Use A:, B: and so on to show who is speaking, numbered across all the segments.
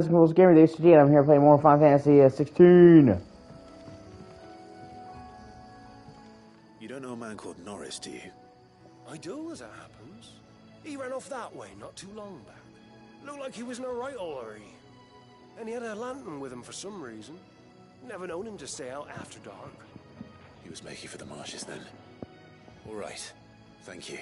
A: This is Most Gamer, the O.C.G, and I'm here playing more Final Fantasy 16.
B: You don't know a man called Norris, do you?
C: I do, as it happens. He ran off that way not too long back. Looked like he was in a right old hurry. And he had a lantern with him for some reason. Never known him to stay out after dark.
B: He was making for the marshes then. All right. Thank you.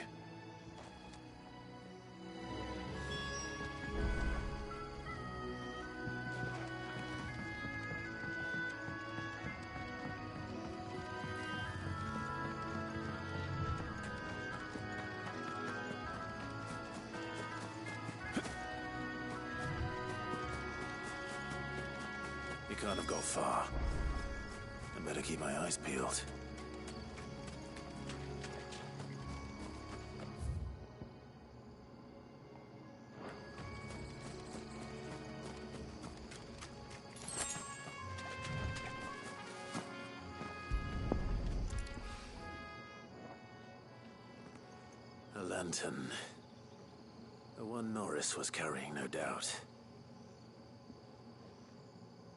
B: You can't have got far. I better keep my eyes peeled. A lantern. The one Norris was carrying, no doubt.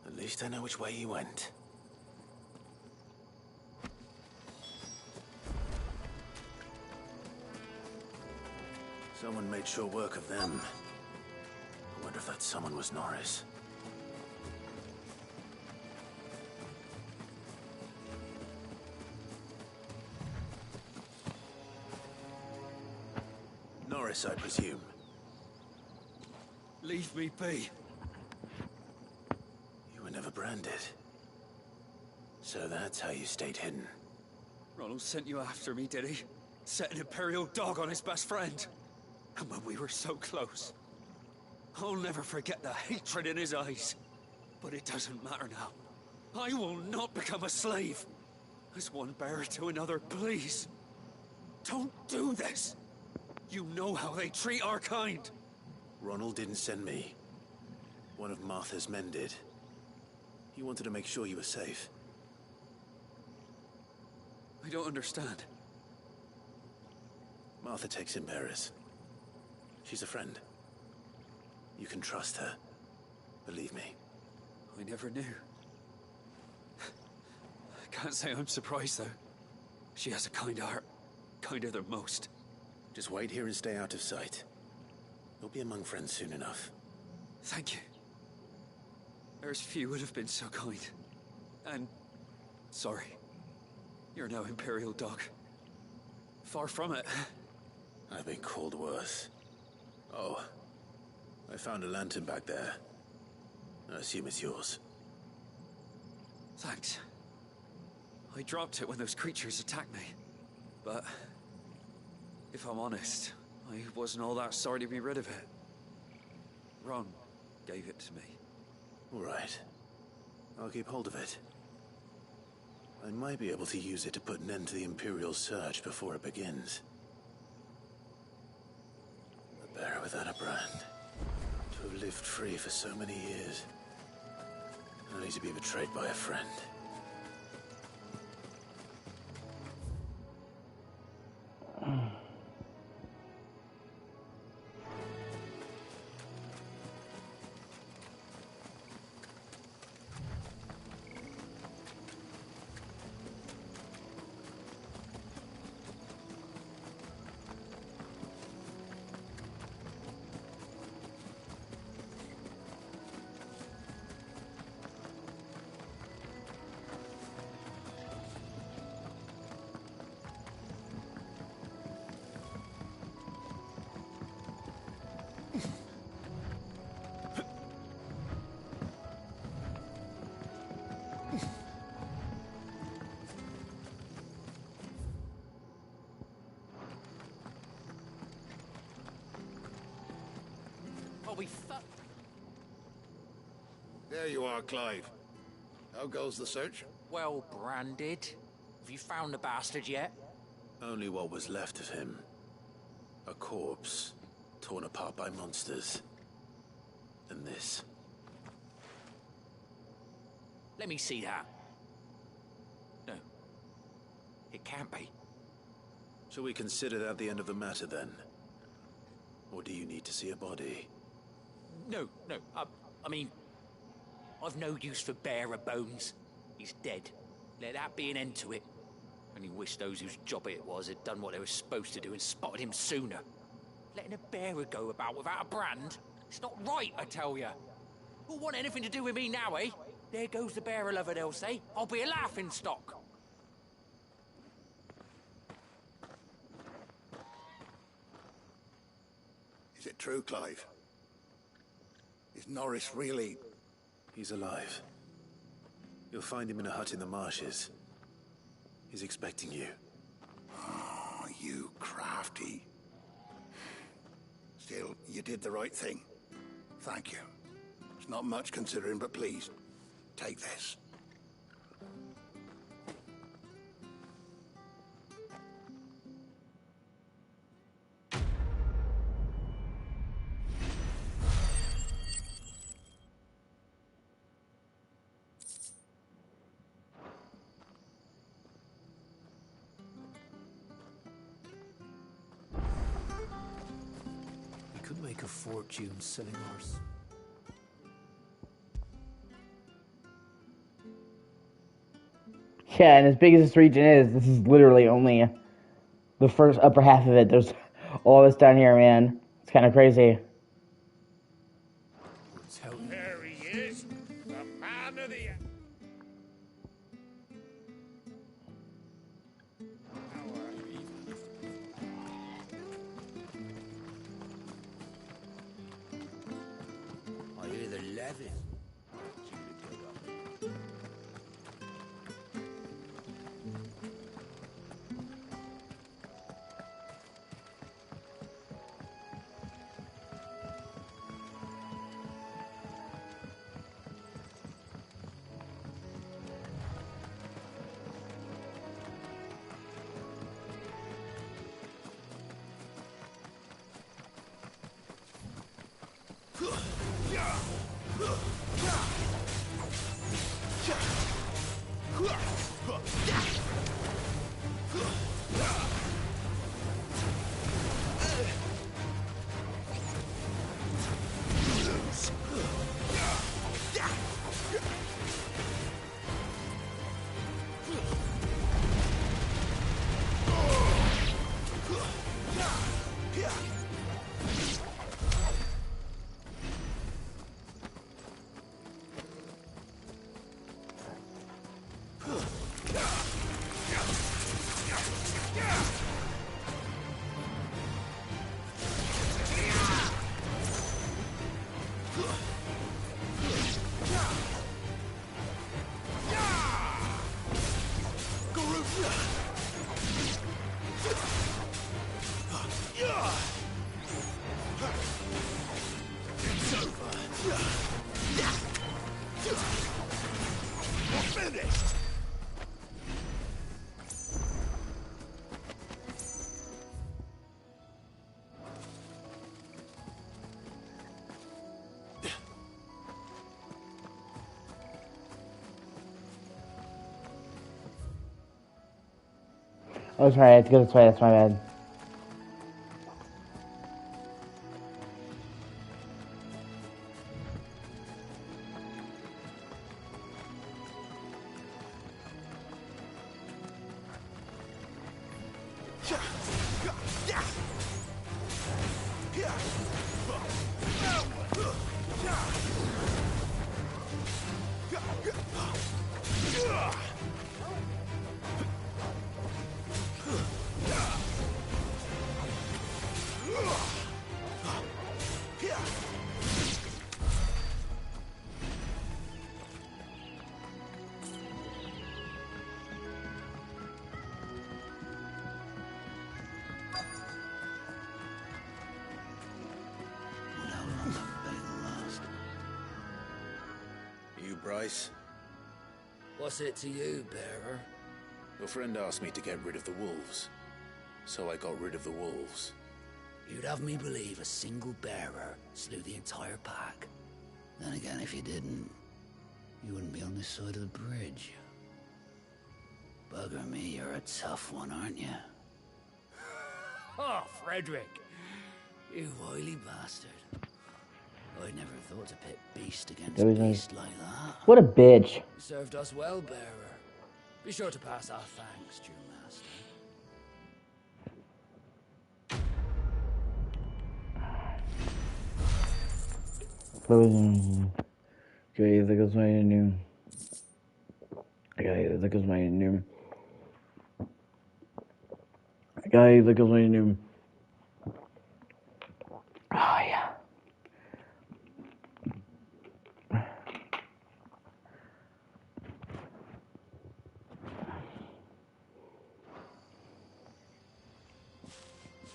B: At least I know which way he went. Someone made sure work of them. I wonder if that someone was Norris. Norris, I presume.
C: Leave me be.
B: You were never branded. So that's how you stayed hidden.
D: Ronald sent you after me, did he? Set an Imperial dog on his best friend. And when we were so close. I'll never forget the hatred in his eyes. But it doesn't matter now. I will not become a slave. As one bearer to another, please. Don't do this. You know how they treat our kind.
B: Ronald didn't send me. One of Martha's men did. He wanted to make sure you were safe.
D: I don't understand.
B: Martha takes in bearers. She's a friend. You can trust her. Believe me.
D: I never knew. I can't say I'm surprised, though. She has a kind heart. Kinder than most.
B: Just wait here and stay out of sight. You'll be among friends soon enough.
D: Thank you. There's few would have been so kind. And... sorry. You're no Imperial dog. Far from it.
B: I've been called worse. Oh. I found a lantern back there. I assume it's yours.
D: Thanks. I dropped it when those creatures attacked me. But... if I'm honest, I wasn't all that sorry to be rid of it. Ron gave it to me.
B: All right. I'll keep hold of it. I might be able to use it to put an end to the Imperial search before it begins. A bearer without a brand. To have lived free for so many years. Only to be betrayed by a friend.
E: There you are, Clive. How goes the search?
F: Well branded. Have you found the bastard yet?
B: Only what was left of him. A corpse, torn apart by monsters. And this.
F: Let me see that. No. It can't be.
B: Shall we consider that the end of the matter, then? Or do you need to see a body?
F: No, I mean, I've no use for bearer bones. He's dead. Let that be an end to it. Only wish those whose job it was had done what they were supposed to do and spotted him sooner. Letting a bearer go about without a brand? It's not right, I tell ya. Who'll want anything to do with me now, eh? There goes the bearer lover, they'll say. I'll be a laughingstock.
E: Is it true, Clive? Is Norris really...
B: He's alive. You'll find him in a hut in the marshes. He's expecting you.
E: Oh, you crafty. Still, you did the right thing. Thank you. It's not much considering, but please, take this.
C: You could make a fortune selling horse.
A: Yeah, and as big as this region is, this is literally only the first upper half of it. There's all this down here, man. It's kind of crazy.
E: There he is, the man of the...
F: I hear the levin.
A: Oh, sorry, I have to go this way. That's my bad.
B: Bryce?
G: What's it to you, bearer?
B: Your friend asked me to get rid of the wolves, so I got rid of the wolves.
G: You'd have me believe a single bearer slew the entire pack. Then again, if you didn't, you wouldn't be on this side of the bridge. Bugger me, you're a tough one, aren't you? Oh, Frederick! You wily bastard. I never thought to pit beast against
A: There was no-
G: beast like that.
A: What a bitch.
G: You served us well, bearer. Be sure to pass our thanks to your master.
A: Okay, that goes my new. Okay, that goes my new. Guys, that goes my new. Oh yeah.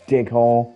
A: Dickhole.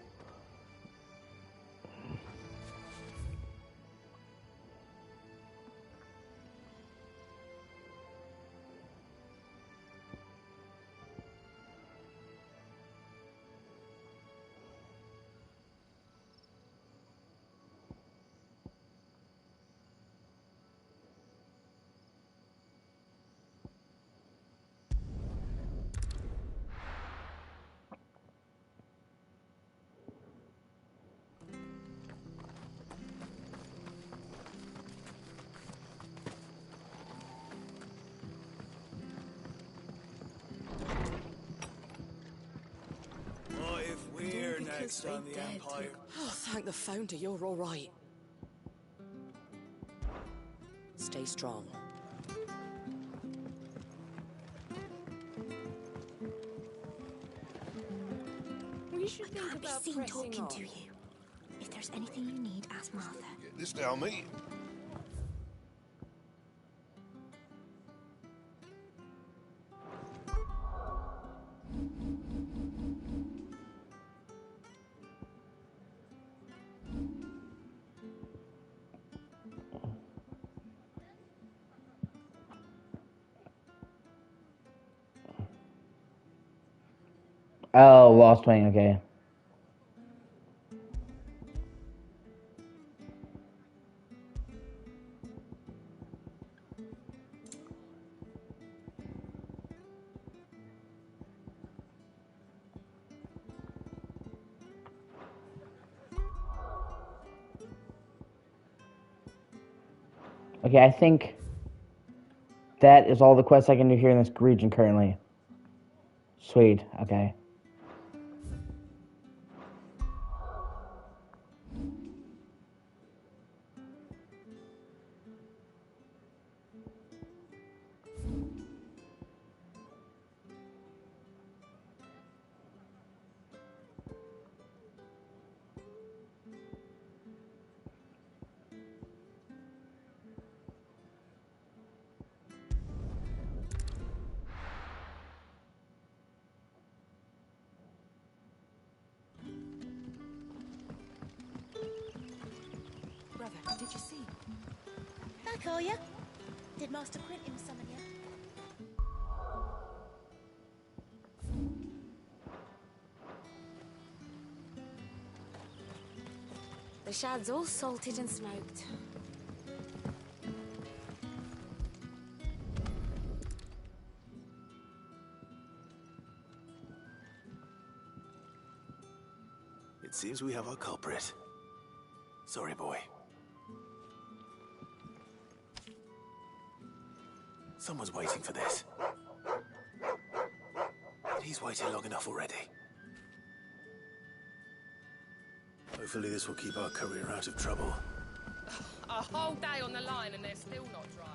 E: What if we're next on the Empire?
H: Oh, thank the founder you're all right. Stay strong.
I: We should think
J: Can't be
I: about
J: seen
I: pressing
J: talking
I: on.
J: to you. If there's anything you need, ask Martha.
E: Get this down me.
A: Oh, Lost Wing, okay. Okay, I think that is all the quests I can do here in this region currently. Sweet, okay.
I: Brother, did you see?
J: Back are you? Did Master Quentin summon you?
I: The shad's all salted and smoked.
B: It seems we have our culprit. Sorry, boy. Someone's waiting for this. He's waited long enough already. Hopefully this will keep our career out of trouble.
K: A whole day on the line and they're still not dry.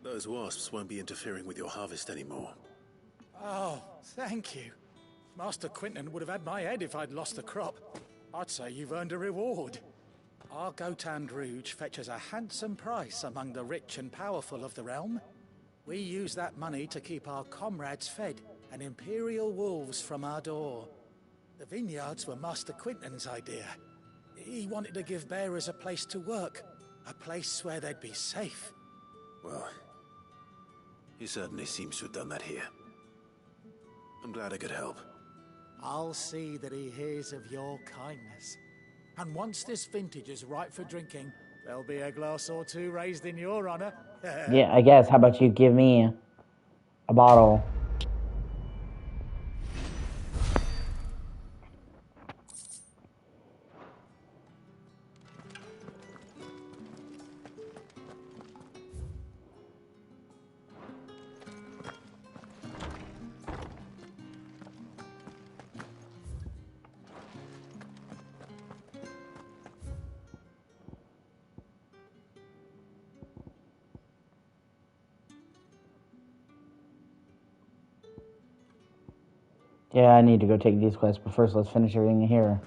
B: Those wasps won't be interfering with your harvest anymore.
L: Oh, thank you. Master Quentin would have had my head if I'd lost the crop. I'd say you've earned a reward. Our Gotand Rouge fetches a handsome price among the rich and powerful of the realm. We use that money to keep our comrades fed and Imperial wolves from our door. The vineyards were Master Quentin's idea. He wanted to give bearers a place to work, A place where they'd be safe.
B: Well, he certainly seems to have done that here. I'm glad I could help.
L: I'll see that he hears of your kindness. And once this vintage is ripe for drinking, there'll be a glass or two raised in your honor.
A: Yeah, I guess. How about you give me a bottle? Yeah, I need to go take these quests, but first let's finish everything here.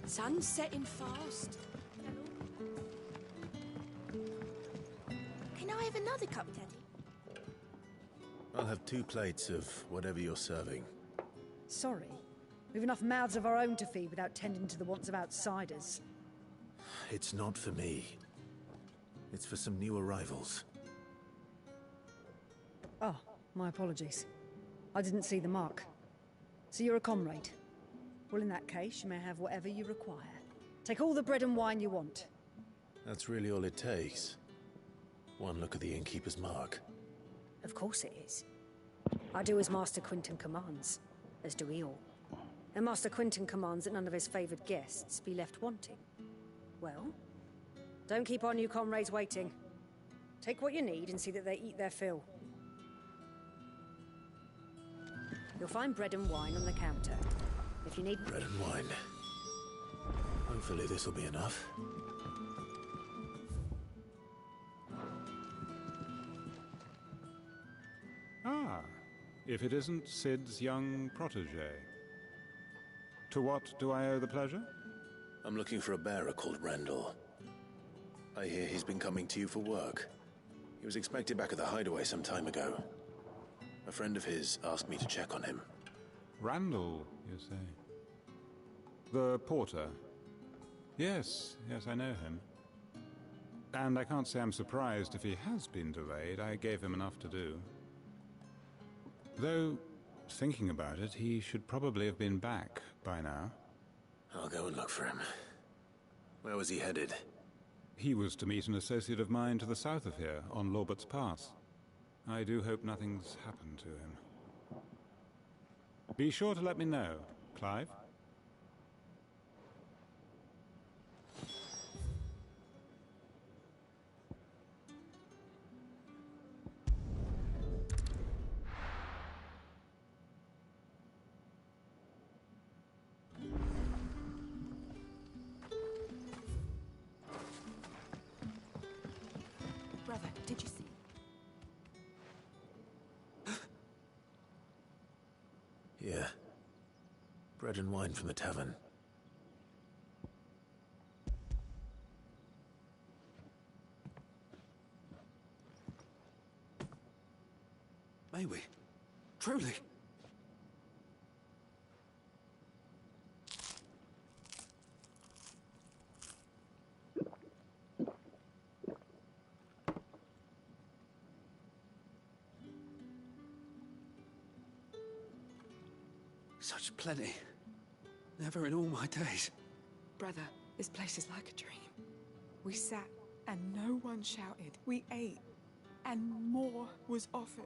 H: Sun's setting fast.
J: Can I have another cup, Daddy?
B: I'll have 2 plates of whatever you're serving.
M: Sorry. We've enough mouths of our own to feed without tending to the wants of outsiders.
B: It's not for me. It's for some new arrivals.
M: Oh, my apologies. I didn't see the mark. So you're a comrade? Well, in that case, you may have whatever you require. Take all the bread and wine you want.
B: That's really all it takes. One look at the innkeeper's mark.
M: Of course it is. I do as Master Quinton commands, as do we all. And Master Quinton commands that none of his favoured guests be left wanting. Well, don't keep our new comrades waiting. Take what you need and see that they eat their fill. You'll find bread and wine on the counter. If you need
B: bread and wine. Hopefully this will be enough.
N: Ah, if it isn't Sid's young protege. To what do I owe the pleasure?
B: I'm looking for a bearer called Randall. I hear he's been coming to you for work. He was expected back at the hideaway some time ago. A friend of his asked me to check on him.
N: Randall, you say? The porter? Yes, I know him. And I can't say I'm surprised if he has been delayed. I gave him enough to do. Though, thinking about it, he should probably have been back by now.
B: I'll go and look for him. Where was he headed?
N: He was to meet an associate of mine to the south of here, on Lorbert's Pass. I do hope nothing's happened to him. Be sure to let me know, Clive.
I: Brother, did you see?
B: Yeah. Bread and wine from the tavern.
D: May we? Truly? Such plenty. Never in all my days.
O: Brother, this place is like a dream. We sat and no one shouted. We ate and more was offered.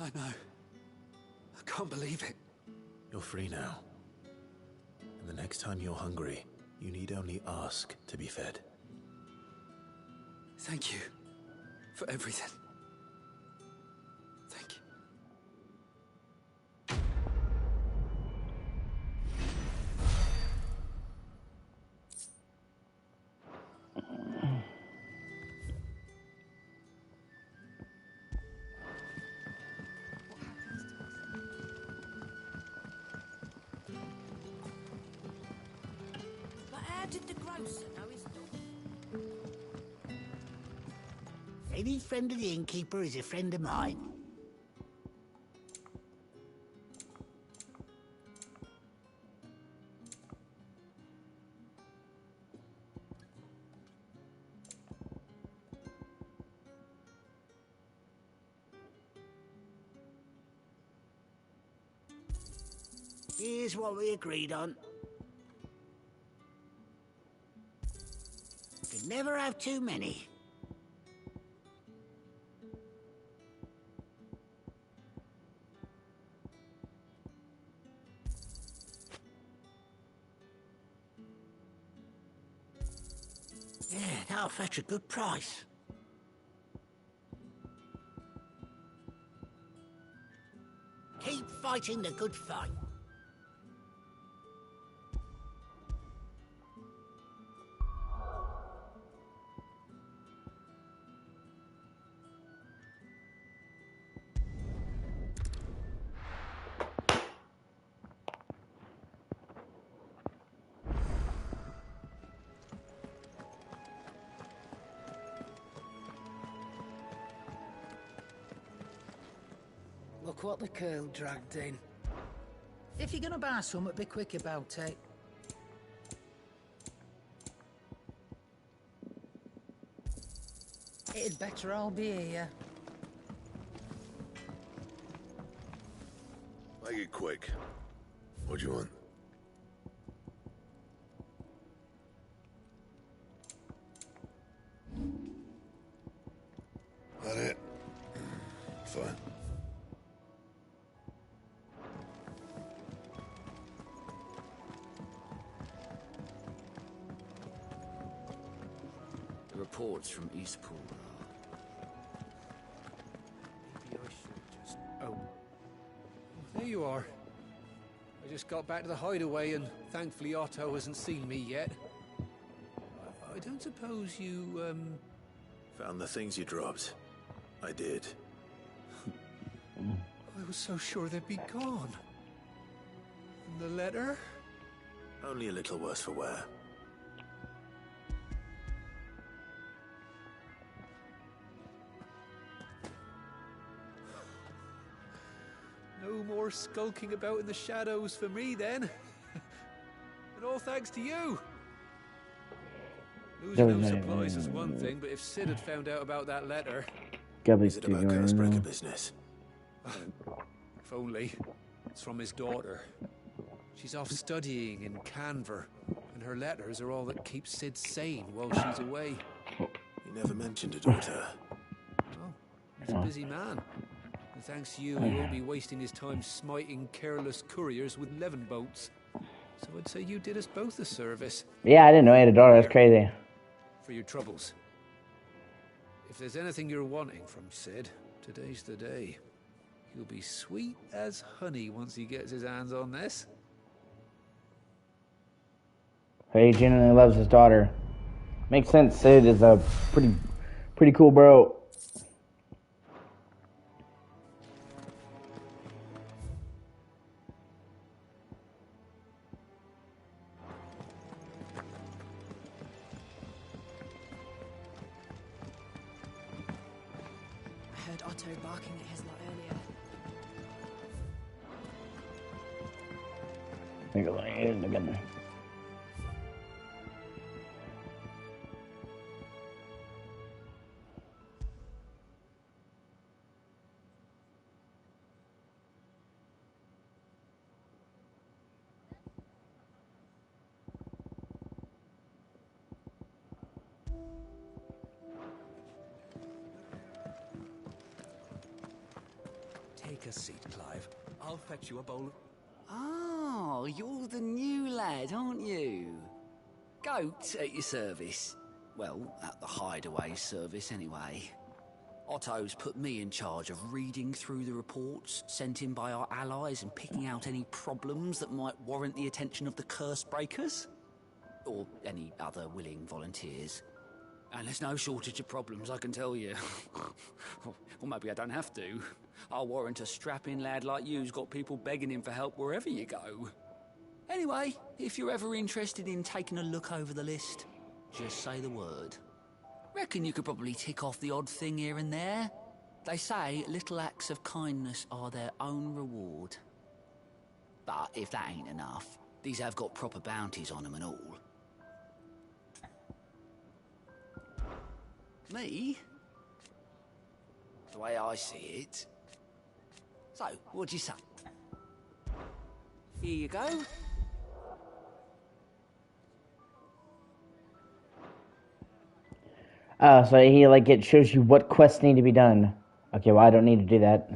D: I know. I can't believe it.
B: You're free now. And the next time you're hungry, you need only ask to be fed.
D: Thank you. For everything. Thank you.
G: But how did the grocer know his door? Any friend of the innkeeper is a friend of mine. Here's what we agreed on. Could never have too many. Yeah, that'll fetch a good price. Keep fighting the good fight.
P: Look what the curl dragged in. If you're gonna buy something, be quick about it. It'd better all be here.
B: Make it quick. What do you want? That it? Fine.
G: The reports from Eastpool.
C: Maybe I should just... Oh. There you are. I just got back to the hideaway and thankfully Otto hasn't seen me yet. I don't suppose you,
B: Found the things you dropped. I did.
C: I was so sure they'd be gone. And the letter?
B: Only a little worse for wear.
C: No more skulking about in the shadows for me, then. And all thanks to you. Losing no supplies is one thing, but if Sid had found out about that letter...
B: Is it about Cursebreaker business?
C: If only. It's from his daughter. She's off studying in Canver, and her letters are all that keeps Sid sane while she's away.
B: He never mentioned a daughter.
C: Oh, he's a busy man. And thanks to you, he won't be wasting his time smiting careless couriers with levin boats. So I'd say you did us both a service.
A: Yeah, I didn't know he had a daughter. That's crazy.
C: For your troubles. If there's anything you're wanting from Sid, today's the day. He'll be sweet as honey once he gets his hands on this.
A: He genuinely loves his daughter. Makes sense. Sid is a pretty cool bro.
H: I heard Otto barking at his lot earlier.
A: Think of it again.
D: Take a seat, Clive. I'll fetch you a bowl of...
G: Oh, you're the new lad, aren't you? Goat at your service. Well, at the hideaway service, anyway. Otto's put me in charge of reading through the reports sent in by our allies and picking out any problems that might warrant the attention of the curse breakers. Or any other willing volunteers. And there's no shortage of problems, I can tell you. Or maybe I don't have to. I'll warrant a strapping lad like you's got people begging him for help wherever you go. Anyway, if you're ever interested in taking a look over the list, just say the word. Reckon you could probably tick off the odd thing here and there. They say little acts of kindness are their own reward. But if that ain't enough, these have got proper bounties on them and all. Me? The way I see it. So, what'd you say? Here you go.
A: So he, like, it shows you what quests need to be done. Okay, well, I don't need to do that.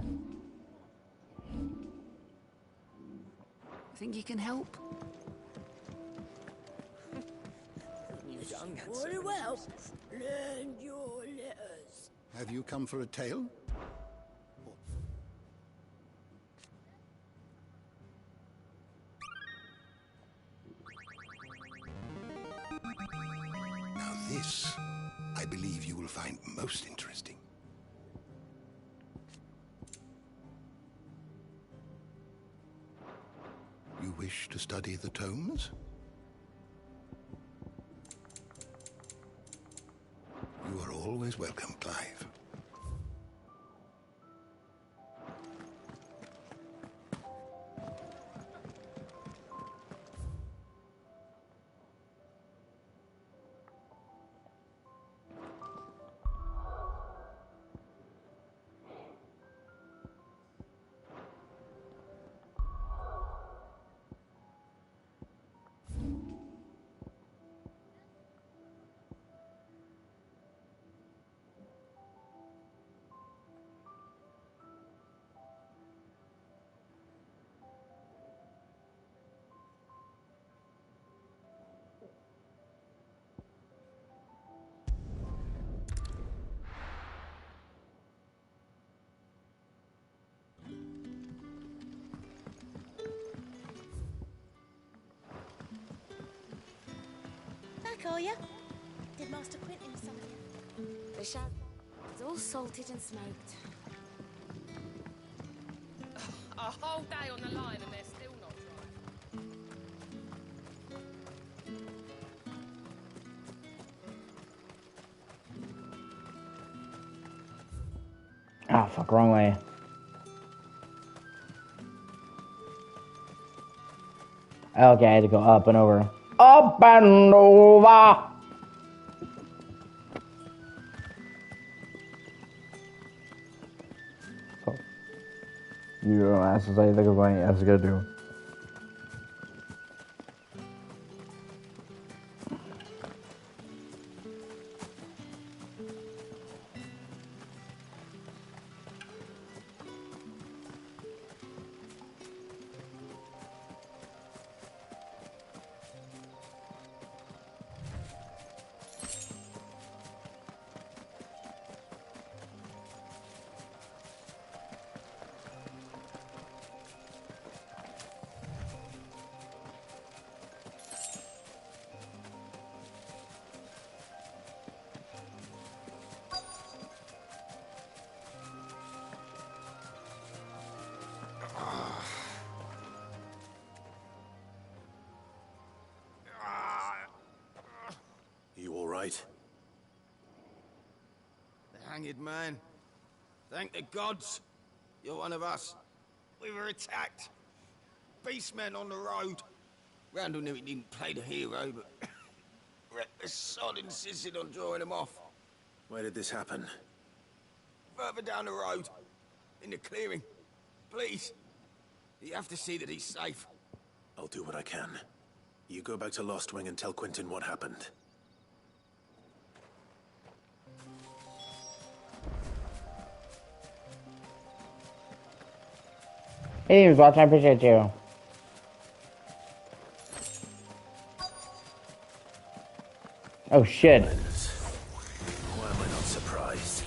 G: Think you can help?
J: You done very well. Learn your letters.
E: Have you come for a tale? Now this, I believe you will find most interesting. You wish to study the tomes? You are always welcome, Clive.
J: Back, are you? Did Master Quentin summon you?
I: The shad is all salted and smoked.
K: A whole day on the line and they're still not dry.
A: Ah, fuck, wrong way. Okay, I had to go up and over. Up and over! Oh. You asses, I think of what I was gonna do.
Q: The hanged man. Thank the gods. You're one of us. We were attacked. Beastmen on the road. Randall knew he didn't play the hero, but the sod insisted on drawing him off.
B: Where did this happen?
Q: Further down the road. In the clearing. Please. You have to see that he's safe.
B: I'll do what I can. You go back to Lost Wing and tell Quentin what happened.
A: Hey, Watch, I appreciate you. Oh shit.
B: Why am I not surprised?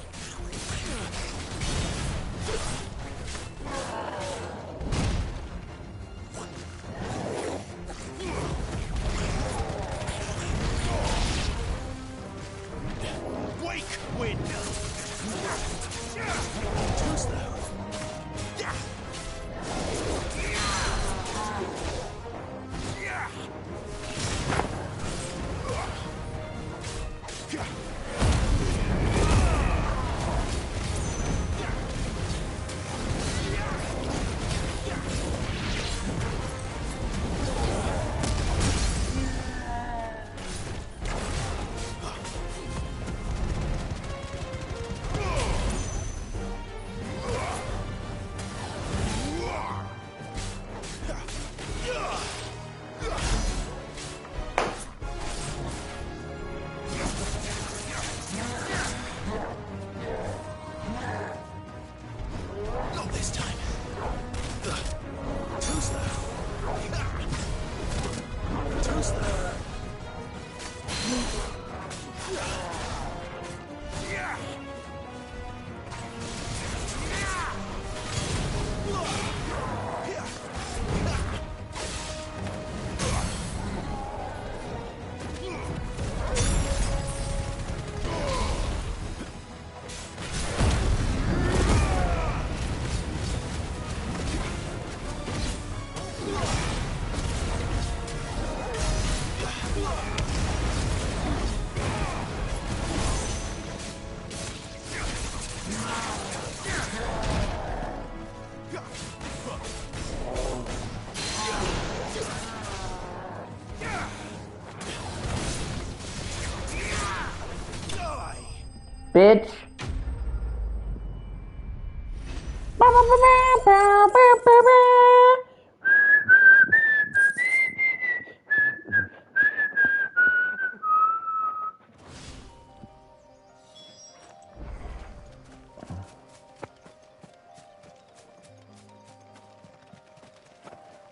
A: Bitch.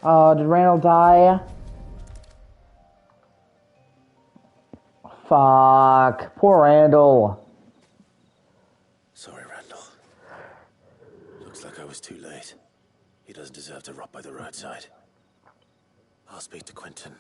A: Oh, did Randall die? Fuck. Poor Randall.
B: Sorry, Randall. Looks like I was too late. He doesn't deserve to rot by the roadside. I'll speak to Quentin.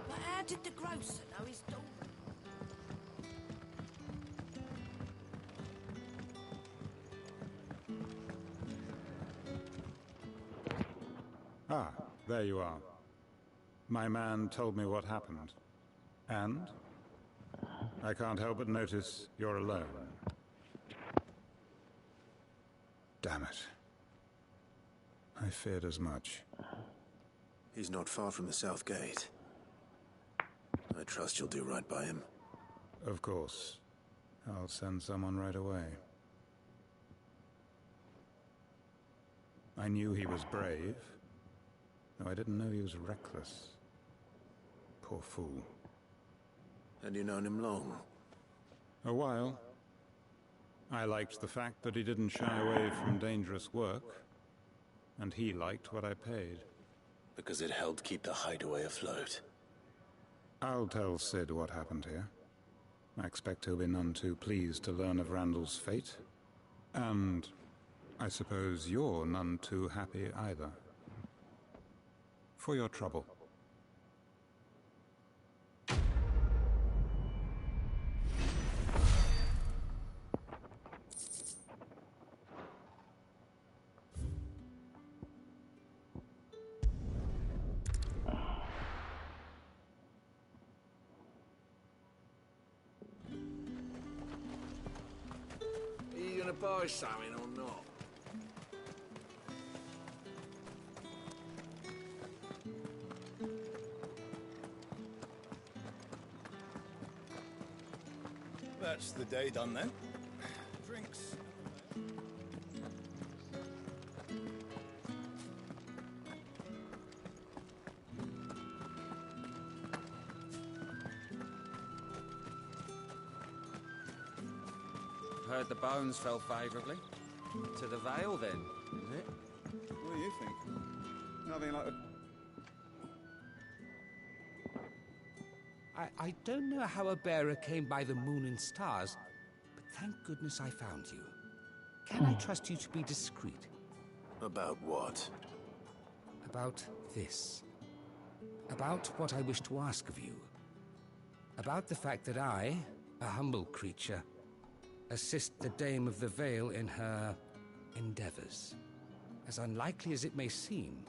F: But how did the grocer know his daughter?
N: Ah, there you are. My man told me what happened. And? I can't help but notice you're alone. Damn it. I feared as much.
B: He's not far from the South Gate. I trust you'll do right by him.
N: Of course. I'll send someone right away. I knew he was brave, though I didn't know he was reckless. Poor fool.
B: And you known him long?
N: A while. I liked the fact that he didn't shy away from dangerous work, and he liked what I paid.
B: Because it helped keep the hideaway afloat.
N: I'll tell Sid what happened here. I expect he'll be none too pleased to learn of Randall's fate. And I suppose you're none too happy either. For your trouble.
Q: Are you gonna buy something or not?
R: That's the day done then. Drinks.
D: Heard the bones fell favourably. To the Vale, then, is it?
R: What do you think? Nothing like a...
S: I don't know how a bearer came by the moon and stars, but thank goodness I found you. Can I trust you to be discreet?
B: About what?
S: About this. About what I wish to ask of you. About the fact that I, a humble creature, assist the Dame of the Vale in her endeavors. As unlikely as it may seem,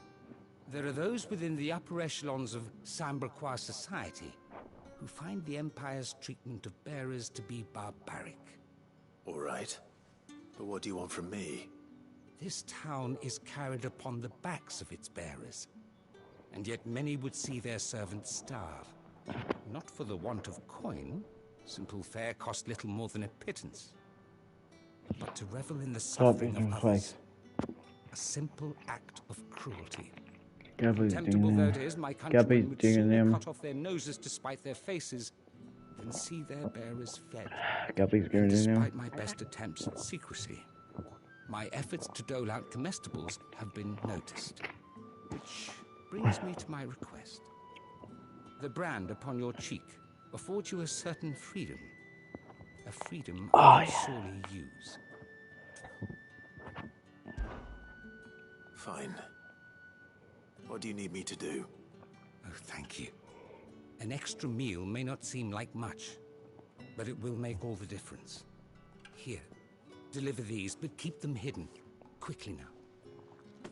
S: there are those within the upper echelons of Samberquois society who find the Empire's treatment of bearers to be barbaric.
B: All right. But what do you want from me?
S: This town is carried upon the backs of its bearers, and yet many would see their servants starve. Not for the want of coin. Simple fare cost little more than a pittance. But to revel in the suffering of others. A simple act of cruelty. Contemptible though it is, my countrymen would sooner cut off their noses to spite their faces than see their bearers fed. And despite my best attempts at secrecy, my efforts to dole out comestibles have been noticed. Which brings me to my request. The brand upon your cheek affords you a certain freedom. A freedom I can sorely use.
B: Fine. What do you need me to do?
S: Oh, thank you. An extra meal may not seem like much, but it will make all the difference. Here, deliver these, but keep them hidden. Quickly now.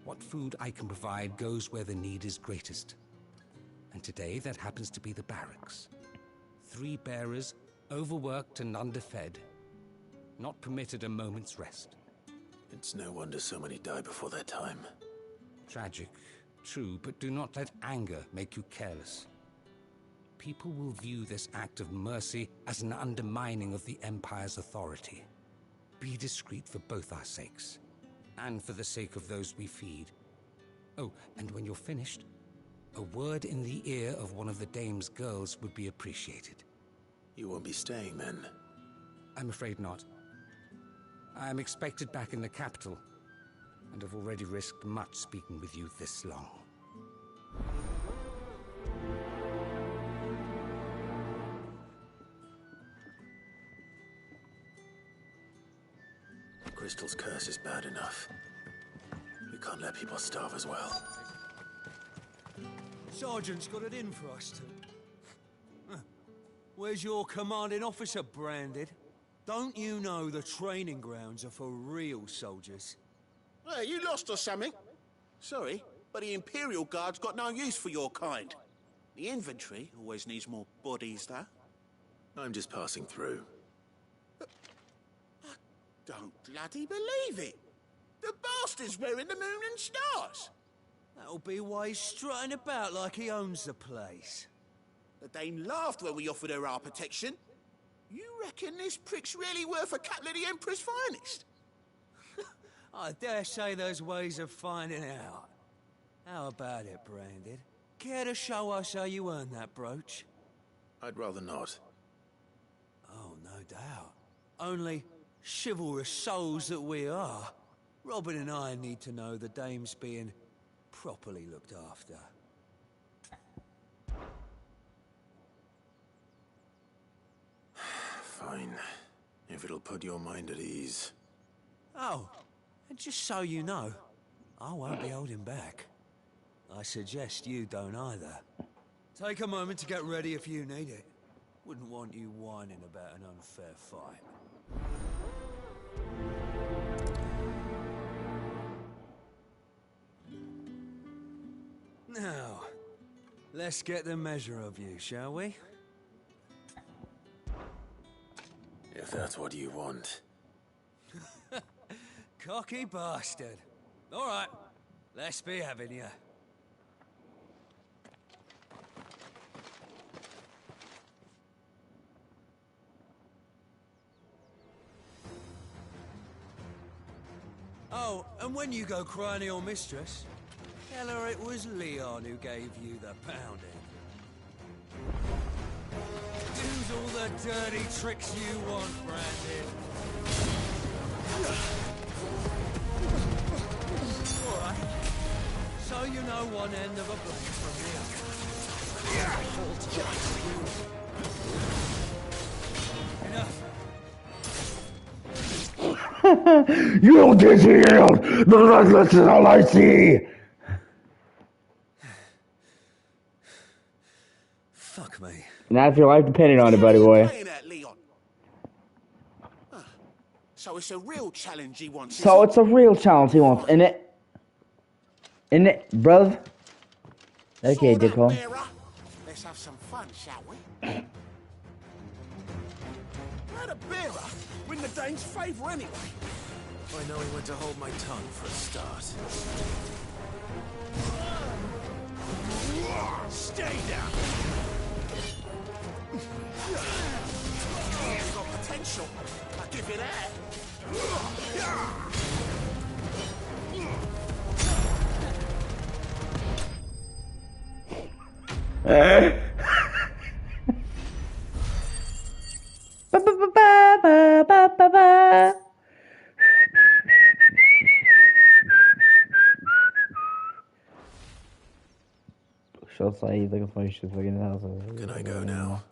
S: What food I can provide goes where the need is greatest. And today, that happens to be the barracks. 3 bearers, overworked and underfed, not permitted a moment's rest.
B: It's no wonder so many die before their time.
S: Tragic, true, but do not let anger make you careless. People will view this act of mercy as an undermining of the Empire's authority. Be discreet for both our sakes, and for the sake of those we feed. Oh, and when you're finished, a word in the ear of one of the dame's girls would be appreciated.
B: You won't be staying, then?
S: I'm afraid not. I am expected back in the capital, and have already risked much speaking with you this long.
B: Crystal's curse is bad enough. We can't let people starve as well.
T: Sergeant's got it in for us two. Where's your commanding officer branded? Don't you know the training grounds are for real soldiers?
U: Hey, you lost or something? Sorry, but the Imperial Guard's got no use for your kind. The infantry always needs more bodies, though.
B: I'm just passing through.
U: I don't bloody believe it. The bastard's wearing the moon and stars.
T: That'll be why he's strutting about like he owns the place.
U: The dame laughed when we offered her our protection. You reckon this prick's really worth a couple of the Emperor's finest?
T: I dare say there's ways of finding out. How about it, Branded? Care to show us how you earned that brooch?
B: I'd rather not.
T: Oh, no doubt. Only, chivalrous souls that we are, Robin and I need to know the dame's being properly looked after.
B: Fine. If it'll put your mind at ease.
T: Oh, and just so you know, I won't be holding back. I suggest you don't either. Take a moment to get ready if you need it. Wouldn't want you whining about an unfair fight. Now, let's get the measure of you, shall we?
B: If that's what you want.
T: Cocky bastard. All right, let's be having you. Oh, and when you go crying to your mistress, tell her it was Leon who gave you the pounding. Use all the dirty tricks you want, Brandon. All right. So you know one end of a blade from the other. Enough.
A: You'll get healed! The bloodless is all I see!
T: Fuck me.
A: Not if your life depended on it, buddy boy.
U: So it's a real challenge he wants.
A: So it's a real challenge he wants, isn't it? Isn't it, bruv? Okay, dickhole.
U: Let's have some fun, shall we? Let a bearer win the dame's favour anyway.
B: I know he went to hold my tongue for a start.
U: Stay down. You've got potential. I'll give you that.
A: She'll say he's looking for she's looking at the house.
B: Can I go now?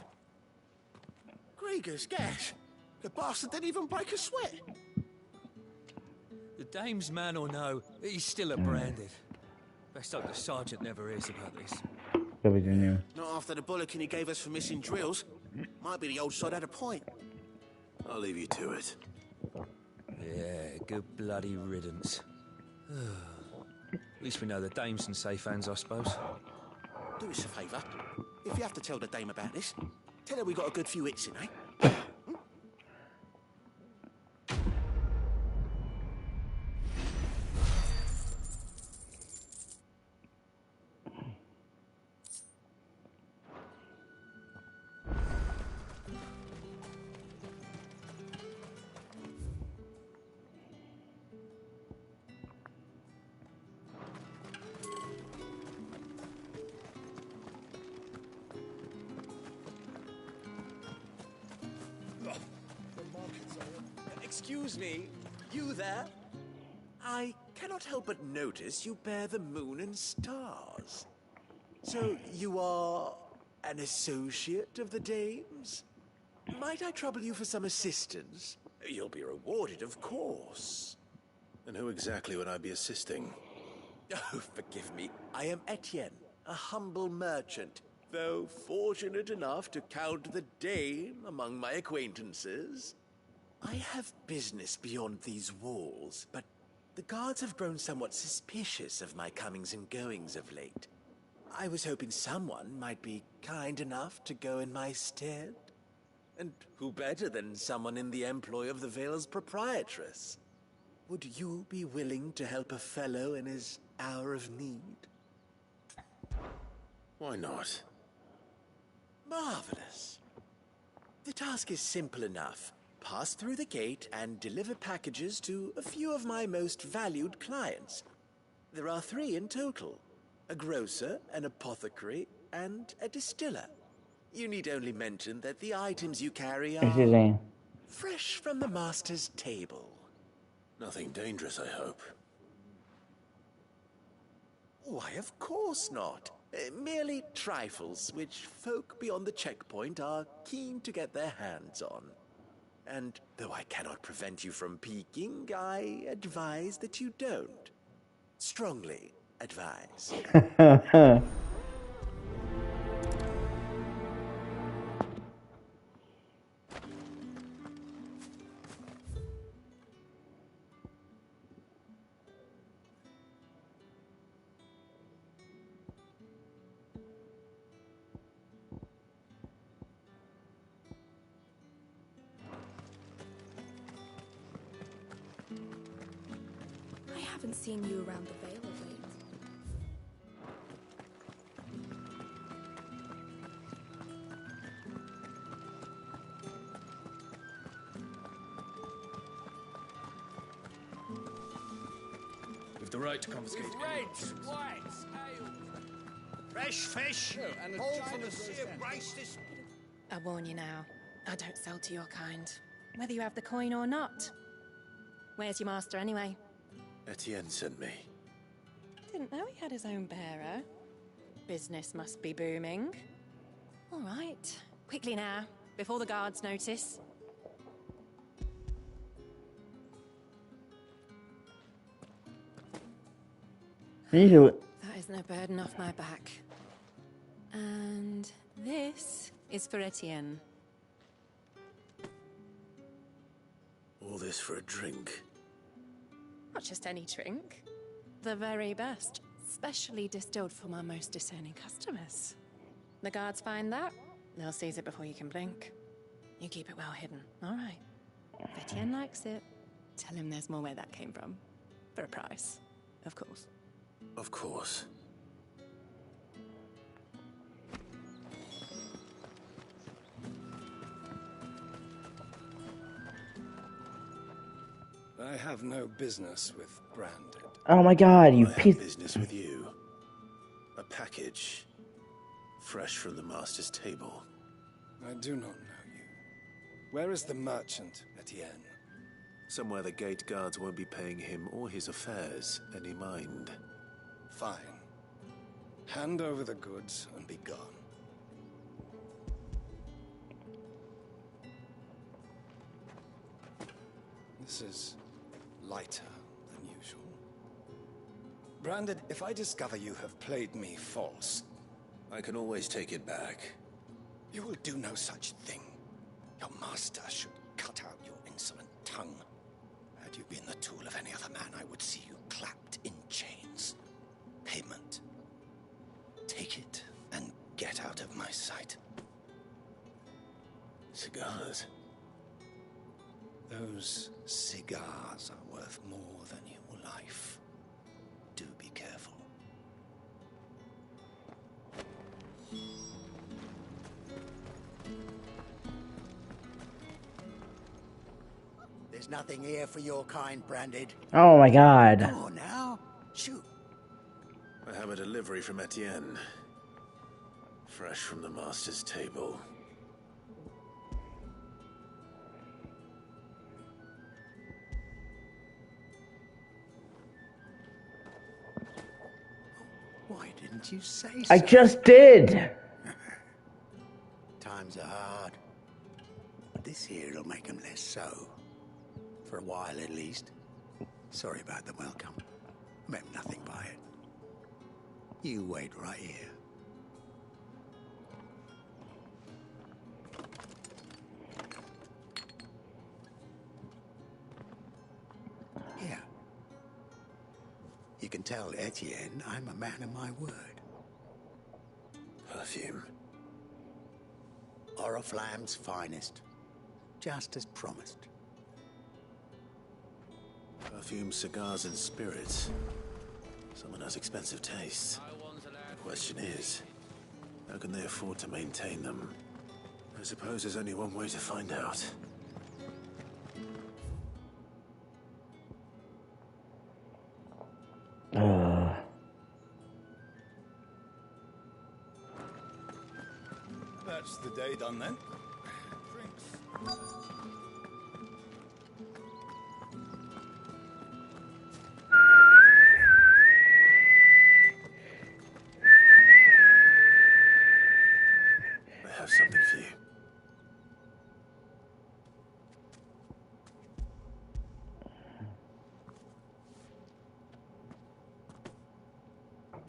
U: Grieger's gas. The bastard didn't even break a sweat.
T: Dame's man or no, he's still a branded. Best hope the sergeant never hears about this.
U: Not after the bollocking he gave us for missing drills. Might be the old sod had a point.
B: I'll leave you to it.
T: Yeah, good bloody riddance. At least we know the Dame's in safe hands, I suppose.
U: Do us a favour. If you have to tell the dame about this, tell her we got a good few hits in, eh?
L: Excuse me, you there? I cannot help but notice you bear the moon and stars. So you are an associate of the Dame's? Might I trouble you for some assistance? You'll be rewarded, of course.
B: And who exactly would I be assisting?
L: Oh, forgive me. I am Etienne, a humble merchant, though fortunate enough to count the Dame among my acquaintances. I have business beyond these walls, but the guards have grown somewhat suspicious of my comings and goings of late. I was hoping someone might be kind enough to go in my stead. And who better than someone in the employ of the Vale's proprietress? Would you be willing to help a fellow in his hour of need?
B: Why not?
L: Marvelous. The task is simple enough. Pass through the gate and deliver packages to a few of my most valued clients. There are 3 in total: a grocer, an apothecary, and a distiller. You need only mention that the items you carry are fresh from the master's table.
B: Nothing dangerous, I hope.
L: Why, of course not. Merely trifles which folk beyond the checkpoint are keen to get their hands on. And though I cannot prevent you from peeking, I advise that you don't. Strongly advise.
H: I haven't seen you around the Vale of late.
R: With the right to confiscate.
Q: Reds, whites, ale. Fresh fish.
R: and a
Q: all
R: giant
Q: from the
R: of
Q: sea
R: roast
Q: of
R: ends.
Q: grace this...
H: I warn you now, I don't sell to your kind, whether you have the coin or not. Where's your master anyway?
B: Etienne sent me.
H: Didn't know he had his own bearer. Business must be booming. All right, quickly now, before the guards notice. That is no burden off my back. And this is for Etienne.
B: All this for a drink.
H: Not just any drink. The very best, specially distilled for my most discerning customers. The guards find that, they'll seize it before you can blink. You keep it well hidden, all right? If Etienne likes it, tell him there's more where that came from. For a price, of course.
B: Of course.
R: I have no business with branded.
A: Oh my god, you
B: I
A: piece.
B: have business with you. A package. Fresh from the master's table.
R: I do not know you. Where is the merchant, Etienne?
B: Somewhere the gate guards won't be paying him or his affairs any mind.
R: Fine. Hand over the goods and be gone. This is lighter than Branded, if I discover you have played me false...
B: I can always take it back.
R: You will do no such thing. Your master should cut out your insolent tongue. Had you been the tool of any other man, I would see you clapped in chains. Payment. Take it and get out of my sight.
B: Cigars.
R: Those cigars are worth more than your life. Do be careful.
E: There's nothing here for your kind, Branded.
A: Oh my god.
E: Come on now. Shoot.
B: I have a delivery from Etienne. Fresh from the master's table.
E: Why didn't you say so?
A: I just did.
E: Times are hard. But this here'll make them less so. For a while, at least. Sorry about the welcome. Meant nothing by it. You wait right here. Here. You can tell Etienne I'm a man of my word.
B: Perfume.
E: Oriflamme's finest. Just as promised.
B: Perfume, cigars, and spirits. Someone has expensive tastes. The question is, how can they afford to maintain them? I suppose there's only one way to find out.
R: That's the day done then. Drinks.
B: I have something for you.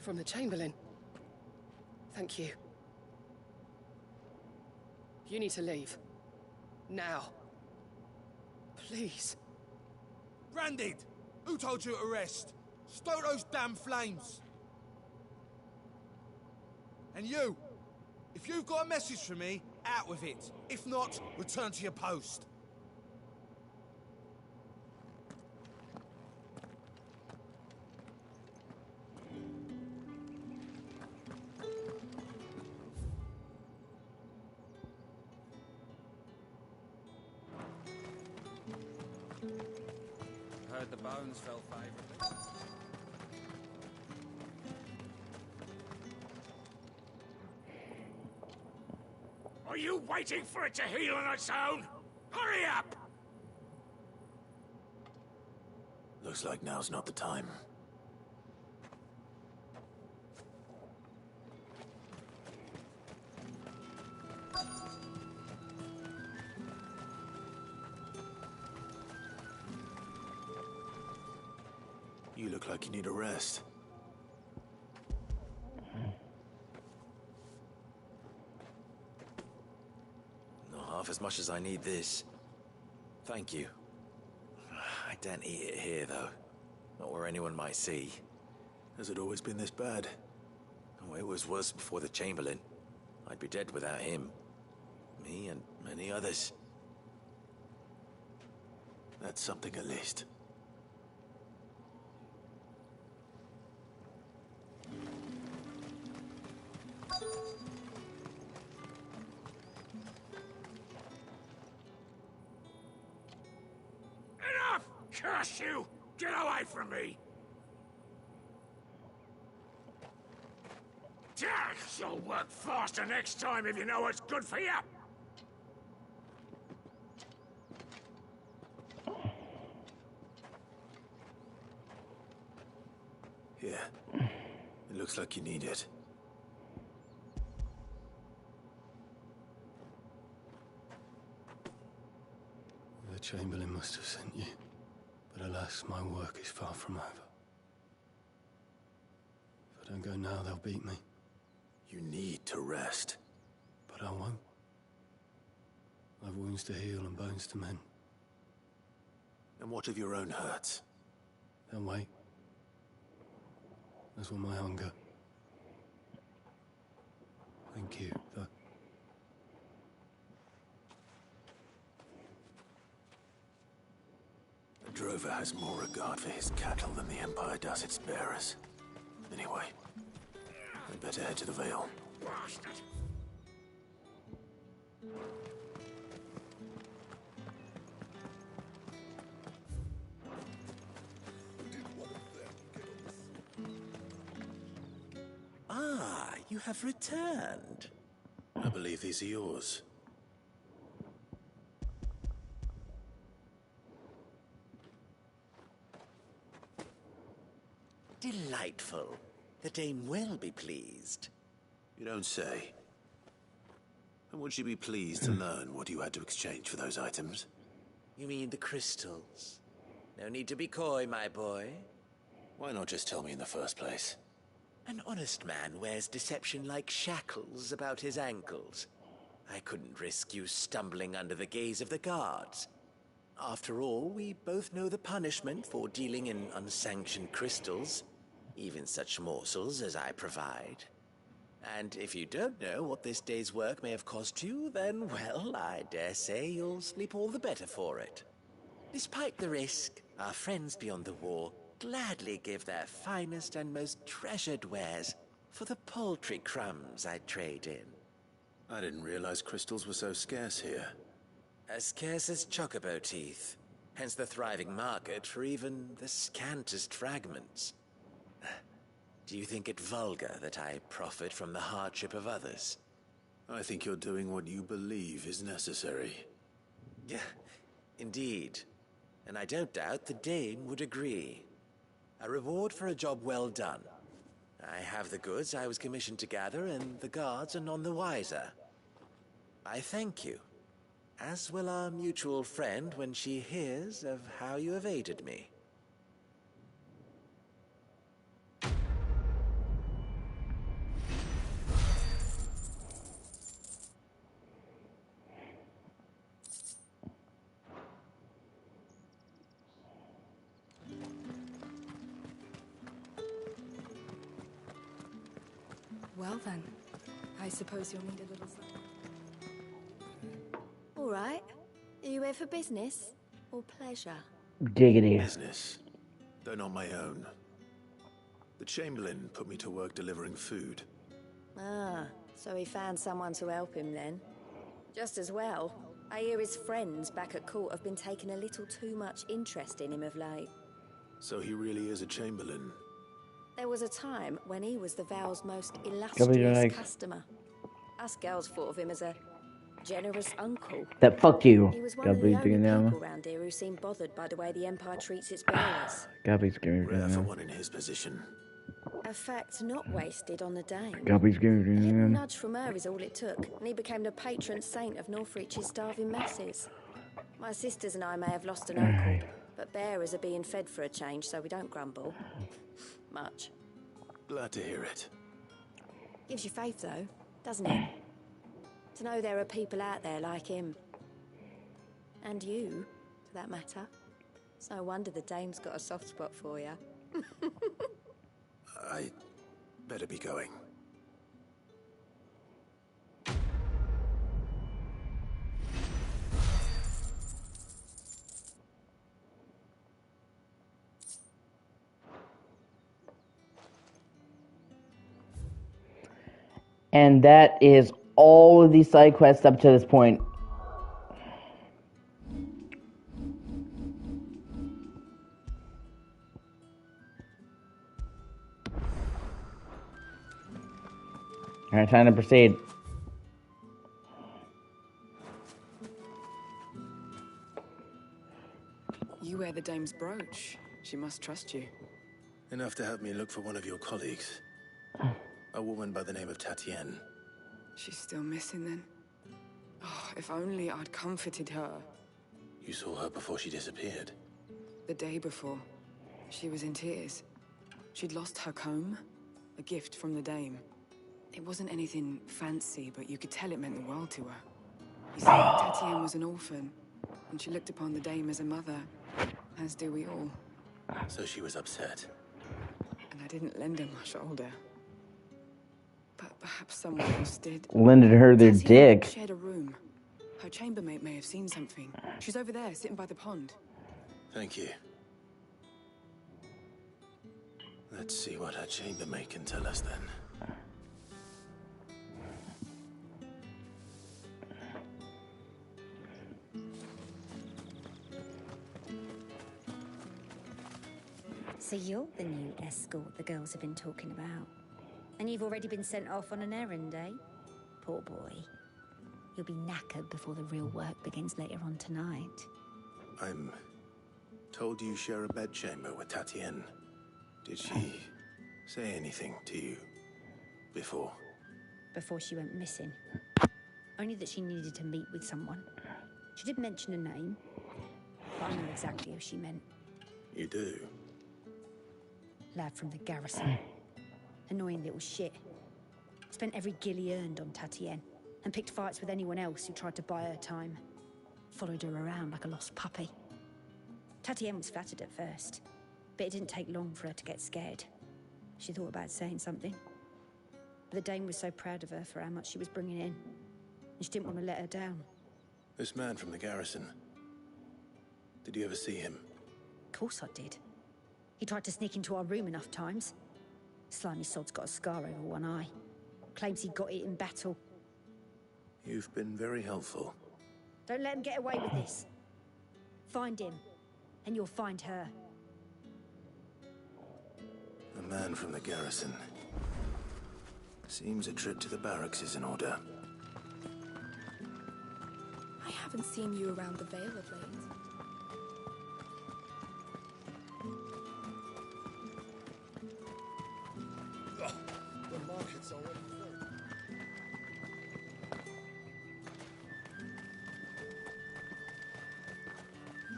K: From the Chamberlain. Thank you. You need to leave. Now. Please.
T: Branded! Who told you to rest? Stoke those damn flames! And you! If you've got a message for me, out with it. If not, return to your post.
S: Heard the bones fell favourably.
M: Are you waiting for it to heal on its own? Hurry up!
B: Looks like now's not the time. You look like you need a rest.
V: Not half as much as I need this. Thank you. I daren't eat it here, though. Not where anyone might see.
B: Has it always been this bad?
V: Oh, it was worse before the Chamberlain. I'd be dead without him. Me and many others.
B: That's something at least.
M: Enough! Curse you! Get away from me! You'll work faster next time if you know what's good for you!
B: Here. It looks like you need it.
C: The Chamberlain must have sent you, but alas, my work is far from over. If I don't go now, they'll beat me.
B: You need to rest.
C: But I won't. I've wounds to heal and bones to mend.
B: And what of your own hurts?
C: They'll wait. As will my hunger. Thank you, though.
B: A drover has more regard for his cattle than the Empire does its bearers. Anyway, I'd better head to the Vale.
M: Bastard!
L: Ah, you have returned.
B: I believe these are yours.
L: Delightful. The dame will be pleased.
B: You don't say. And would she be pleased to learn what you had to exchange for those items?
L: You mean the crystals? No need to be coy, my boy.
B: Why not just tell me in the first place?
L: An honest man wears deception like shackles about his ankles. I couldn't risk you stumbling under the gaze of the guards. After all, we both know the punishment for dealing in unsanctioned crystals, even such morsels as I provide. And if you don't know what this day's work may have cost you, then, well, I dare say you'll sleep all the better for it. Despite the risk, our friends beyond the wall gladly give their finest and most treasured wares for the paltry crumbs I trade in.
B: I didn't realize crystals were so scarce here.
L: As scarce as chocobo teeth, hence the thriving market for even the scantest fragments. Do you think it vulgar that I profit from the hardship of others?
B: I think you're doing what you believe is necessary.
L: Yeah, indeed. And I don't doubt the dame would agree. A reward for a job well done. I have the goods I was commissioned to gather, and the guards are none the wiser. I thank you, as will our mutual friend when she hears of how you have aided me.
O: Well then, I suppose you'll need a little something.
J: All right. Are you here for business or pleasure?
A: Diggity.
B: Business, though not my own. The Chamberlain put me to work delivering food.
J: Ah, so he found someone to help him then. Just as well. I hear his friends back at court have been taking a little too much interest in him of late.
B: So he really is a Chamberlain.
J: There was a time when he was the Val's most illustrious customer. Us girls thought of him as a generous uncle.
A: That fuck you.
J: He was one of the only people around here who seemed bothered by the way the Empire treats its bearers.
B: Rare for one in his position.
J: A fact not wasted on the Dane.
A: A
J: little nudge from her is all it took, and he became the patron saint of Northreach's starving masses. My sisters and I may have lost an uncle, but bearers are being fed for a change, so we don't grumble. Much.
B: Glad to hear it.
J: Gives you faith, though, doesn't it? To know there are people out there like him. And you, for that matter. It's no wonder the dame's got a soft spot for you.
B: I better be going.
A: And that is all of these side quests up to this point. Alright, time to proceed.
O: You wear the dame's brooch. She must trust you.
B: Enough to help me look for one of your colleagues. A woman by the name of Tatienne.
O: She's still missing then. Oh, if only I'd comforted her.
B: You saw her before she disappeared.
O: The day before, she was in tears. She'd lost her comb, A gift from the dame. It wasn't anything fancy, but you could tell it meant the world to her. You see, Tatienne was an orphan, and she looked upon the dame as a mother, as do we all.
B: So she was upset.
O: And I didn't lend her my shoulder. But perhaps someone else did.
A: Lended her their
O: Tatienne
A: dick.
O: shared a room. Her chambermaid may have seen something. She's over there, sitting by the pond.
B: Thank you. Let's see what her chambermaid can tell us then.
G: So you're the new escort the girls have been talking about. And you've already been sent off on an errand, eh? Poor boy. You'll be knackered before the real work begins later on tonight.
B: I'm told you share a bedchamber with Tatienne. Did she say anything to you before?
G: Before she went missing. Only that she needed to meet with someone. She did mention a name, but I know exactly who she meant.
B: You do?
G: Lad from the garrison. Annoying little shit. Spent every guil he earned on Tatienne, and picked fights with anyone else who tried to buy her time. Followed her around like a lost puppy. Tatienne was flattered at first, but it didn't take long for her to get scared. She thought about saying something. But the dame was so proud of her for how much she was bringing in, and she didn't want to let her down.
B: This man from the garrison. Did you ever see him?
G: Of course I did. He tried to sneak into our room enough times. Slimy sod's got a scar over one eye. Claims he got it in battle.
B: You've been very helpful.
G: Don't let him get away with this. Find him, and you'll find her.
B: A man from the garrison. Seems a trip to the barracks is in order.
P: I haven't seen you around the Vale of late.
M: The market's already full.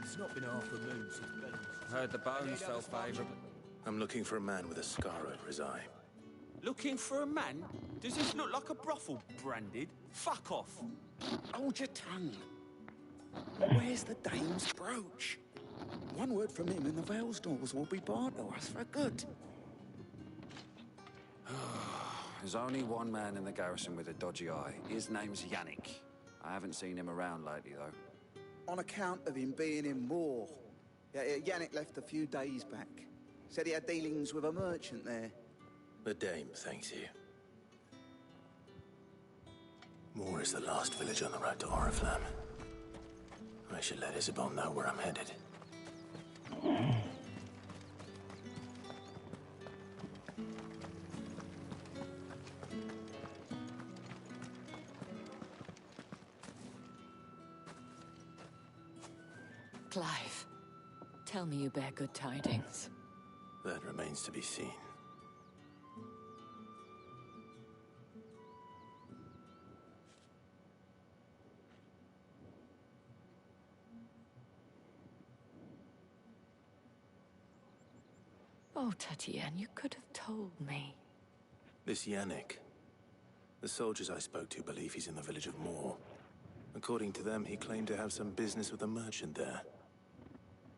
D: It's not been half a moon since Ben's.
V: Heard the bones fell favourable.
B: I'm looking for a man with a scar over his eye.
D: Looking for a man? Does this look like a brothel branded? Fuck off.
E: Hold your tongue. Where's the dame's brooch? One word from him and the Vale's doors will be barred to us for good.
V: There's only one man in the garrison with a dodgy eye. His name's Yannick. I haven't seen him around lately, though.
E: On account of him being in war. Yeah, Yannick left a few days back. Said he had dealings with a merchant there.
B: The dame thanks you. Moor is the last village on the road to Oriflamme. I should let Isabel know where I'm headed.
W: Clive, tell me you bear good tidings.
B: That remains to be seen.
W: Oh, Tatienne, you could have told me.
B: This Yannick. The soldiers I spoke to believe he's in the village of Moor. According to them, he claimed to have some business with a merchant there.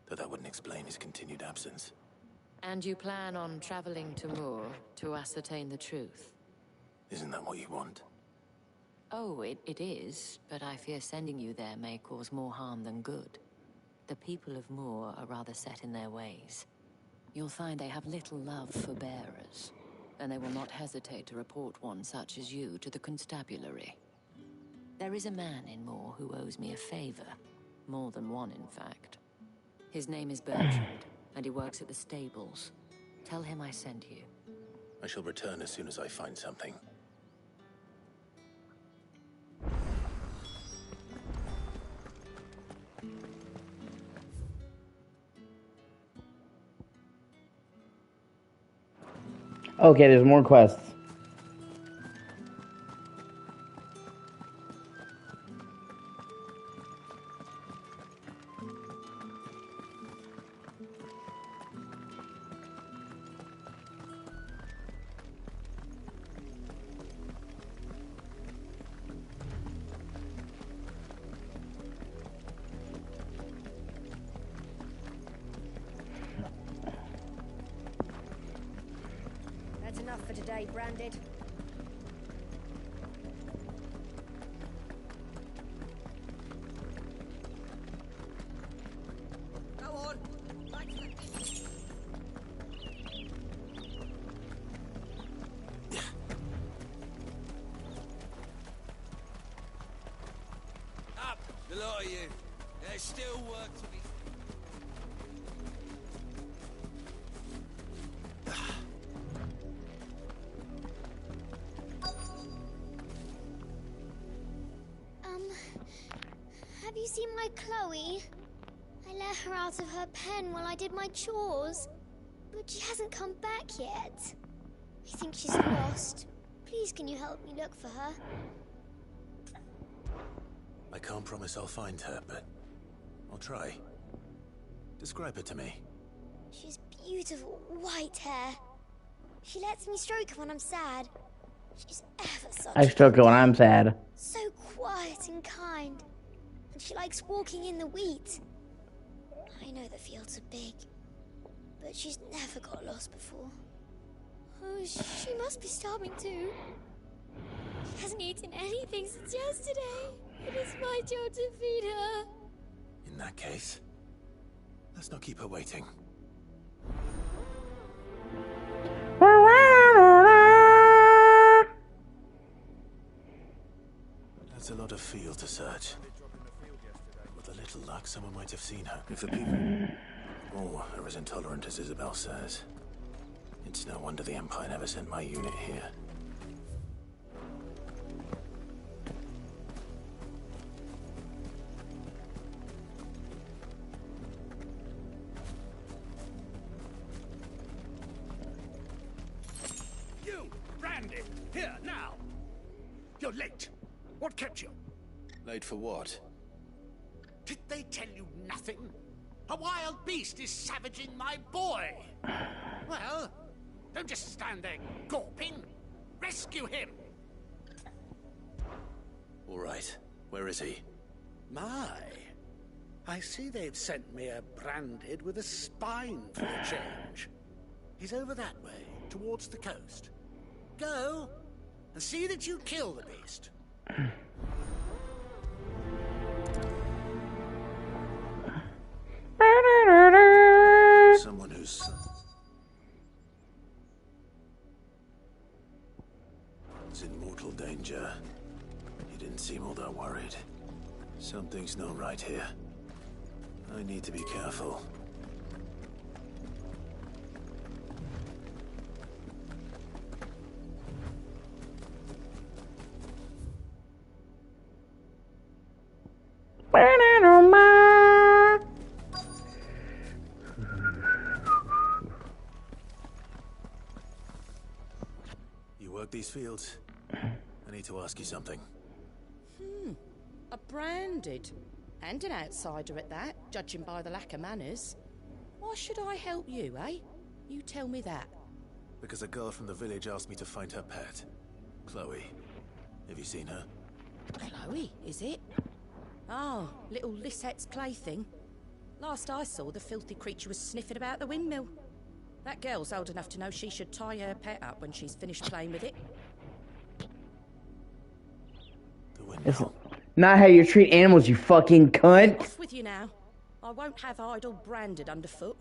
B: Though that wouldn't explain his continued absence.
W: And you plan on traveling to Moor to ascertain the truth?
B: Isn't that what you want?
W: Oh, it is, but I fear sending you there may cause more harm than good. The people of Moor are rather set in their ways. You'll find they have little love for bearers, and they will not hesitate to report one such as you to the constabulary. There is a man in Moor who owes me a favor. More than one, in fact. His name is Bertrand, and he works at the stables. Tell him I sent you.
B: I shall return as soon as I find something.
A: Okay, there's more quests.
G: enough for today, Branded.
Q: Go on. Up, the lot of you. There's still work to be.
F: Have you seen my Chloe? I let her out of her pen while I did my chores, but she hasn't come back yet. I think she's lost. Please, can you help me look for her?
B: I can't promise I'll find her, but I'll try. Describe her to me.
F: She's beautiful white hair. She lets me stroke her when I'm sad. She's ever such
A: I stroke it when I'm sad.
F: so quiet and kind. And she likes walking in the wheat. I know the fields are big, but she's never got lost before. Oh, she must be starving too. She hasn't eaten anything since yesterday. It is my job to feed her.
B: In that case, let's not keep her waiting. That's a lot of field to search. With a little luck, someone might have seen her. If the people are as intolerant as Isabel says, it's no wonder the Empire never sent my unit here.
M: You, Randy, here, now! You're late. What kept you?
B: Late for what?
M: Did they tell you nothing? A wild beast is savaging my boy! Well, don't just stand there gawping. Rescue him!
B: All right. Where is he?
C: My, I see they've sent me a Branded with a spine for a change. He's over that way, towards the coast. Go, and see that you kill the beast.
B: Someone who's... is in mortal danger. He didn't seem all that worried. Something's not right here. I need to be careful. You work these fields? I need to ask you something.
I: A Branded. And an outsider at that, judging by the lack of manners. Why should I help you, eh? You tell me that.
B: Because a girl from the village asked me to find her pet. Chloe. Have you seen her?
I: Chloe, is it? Oh, little Lisette's plaything. Last I saw, the filthy creature was sniffing about the windmill. That girl's old enough to know she should tie her pet up when she's finished playing with it.
A: It's not how you treat animals, you fucking cunt.
I: Off with you now. I won't have idle Branded underfoot.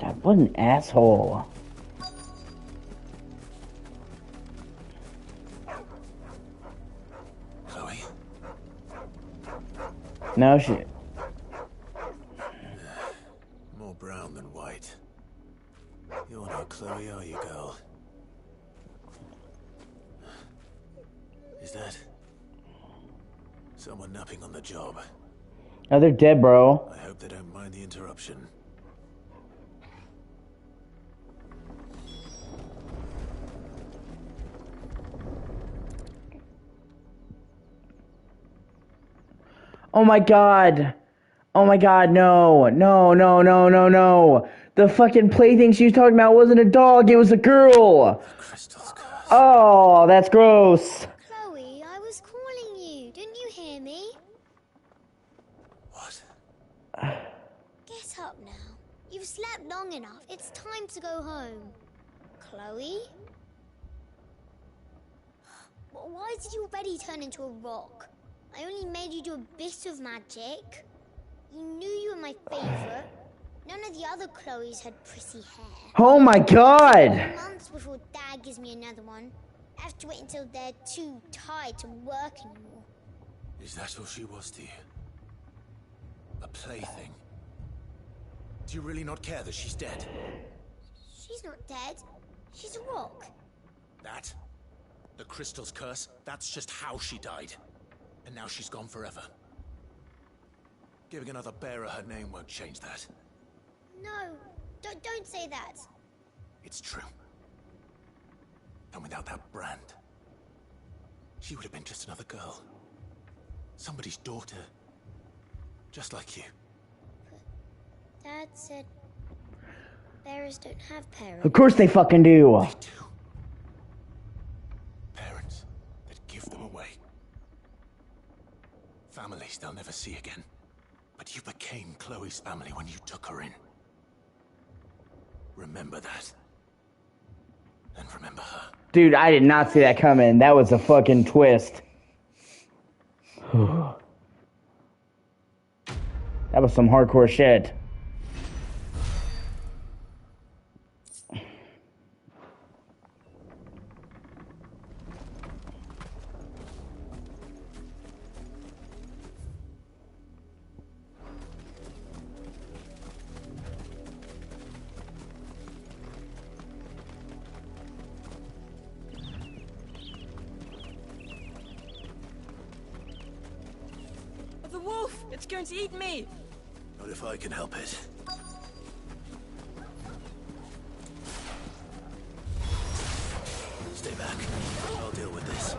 A: God, what an asshole.
B: Chloe?
A: No shit.
B: More brown than white. You're not Chloe, are you, girl? Is that... someone napping on the job?
A: Oh, they're dead, bro.
B: I hope they don't mind the interruption.
A: Oh my god. Oh my god, no. No, no, no, no, no. The fucking plaything she was talking about wasn't a dog, it was a girl. Oh, that's gross.
F: Chloe, I was calling you. Didn't you hear me?
B: What?
F: Get up now. You've slept long enough. It's time to go home. Chloe? Why did you already turn into a rock? I only made you do a bit of magic. You knew you were my favorite. None of the other Chloes had pretty hair.
A: Oh my god!
F: Months before Dad gives me another one. I have to wait until they're too tired to work anymore.
B: Is that all she was to you? A plaything? Do you really not care that she's dead?
F: She's not dead. She's a rock.
B: That? The crystal's curse? That's just how she died. And now she's gone forever. Giving another bearer her name won't change that.
F: No, don't say that.
B: It's true. And without that brand, she would have been just another girl. Somebody's daughter. Just like you.
F: Dad said bearers don't have parents.
A: Of course they fucking do.
B: They do. Parents that give them away. Families they'll never see again. But you became Chloe's family when you took her in. Remember that. And remember her.
A: Dude, I did not see that coming. That was a fucking twist. That was some hardcore shit.
H: The wolf! It's going to eat me!
B: Not if I can help it. Stay back. I'll deal with this.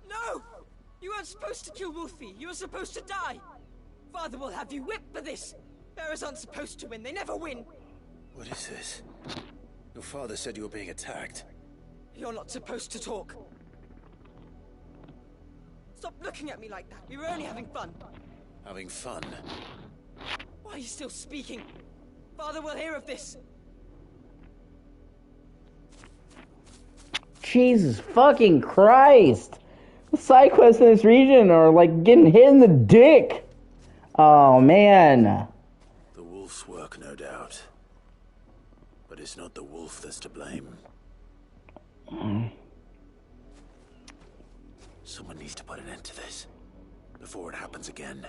H: No! You weren't supposed to kill Wolfie. You were supposed to die. Father will have you whipped for this. Bearers aren't supposed to win. They never win.
B: What is this? Your father said you were being attacked.
H: You're not supposed to talk. Stop looking at me like that. We were only having fun.
B: Having fun?
H: Why are you still speaking? Father will hear of this.
A: Jesus fucking Christ. The side quests in this region are like getting hit in the dick. Oh man.
B: The wolf's work, no doubt. But it's not the wolf that's to blame. Someone needs to put an end to this before it happens again.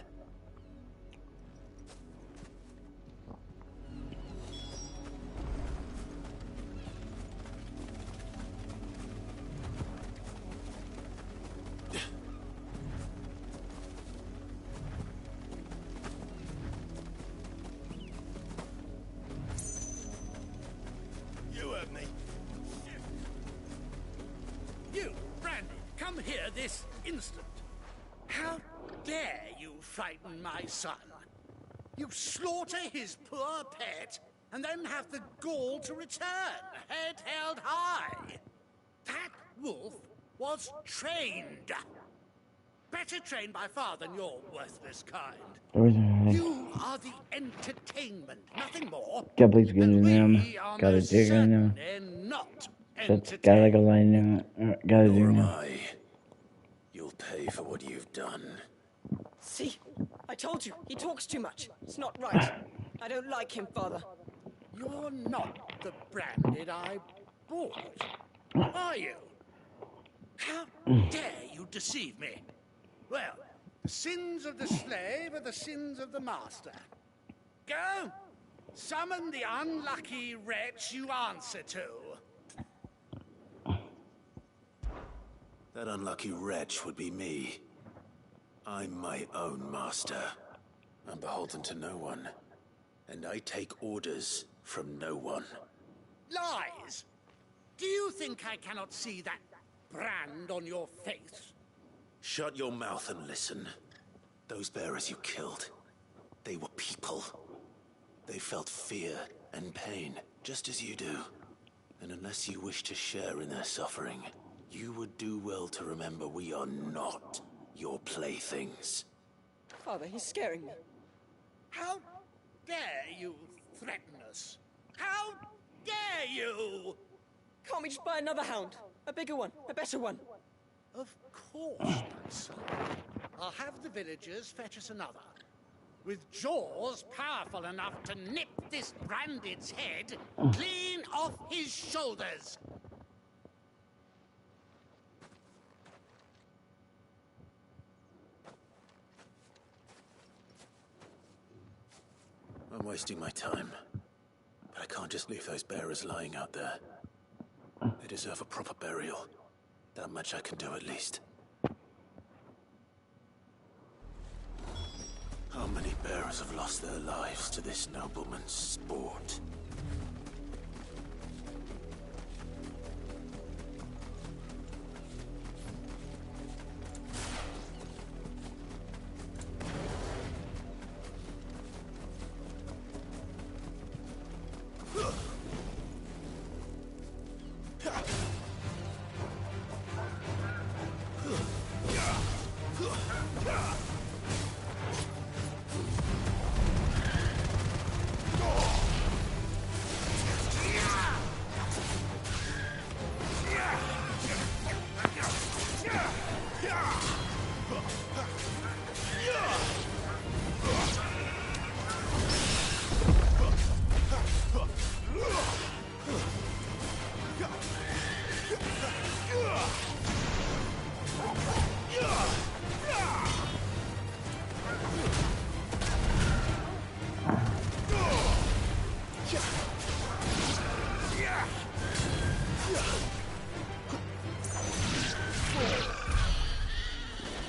M: You heard me. You, Brandy, come here this instant. How dare you frighten my son? You slaughter his poor pet, and then have the gall to return, head held high. That wolf was trained. Better trained by far than your worthless kind. You are the entertainment, nothing more.
A: God, please get in them. Gotta dig in them.
M: Not
A: Just gotta go line them. Gotta do them.
B: You'll pay for what you've done.
H: See? I told you. He talks too much. It's not right. I don't like him, Father.
M: You're not the Branded I bought, are you? How dare you deceive me? Well, the sins of the slave are the sins of the master. Go, summon the unlucky wretch you answer to.
B: That unlucky wretch would be me. I'm my own master. I'm beholden to no one. And I take orders from no one.
M: Lies! Do you think I cannot see that brand on your face?
B: Shut your mouth and listen. Those bearers you killed, they were people. They felt fear and pain, just as you do. And unless you wish to share in their suffering, you would do well to remember we are not your playthings.
H: Father, he's scaring me.
M: How dare you threaten us? How dare you?
H: Can't we just buy another hound? A bigger one, a better one.
M: Of course, my son. I'll have the villagers fetch us another. With jaws powerful enough to nip this branded's head clean off his shoulders.
B: I'm wasting my time. But I can't just leave those bearers lying out there. They deserve a proper burial. That much I can do at least. How many bearers have lost their lives to this nobleman's sport?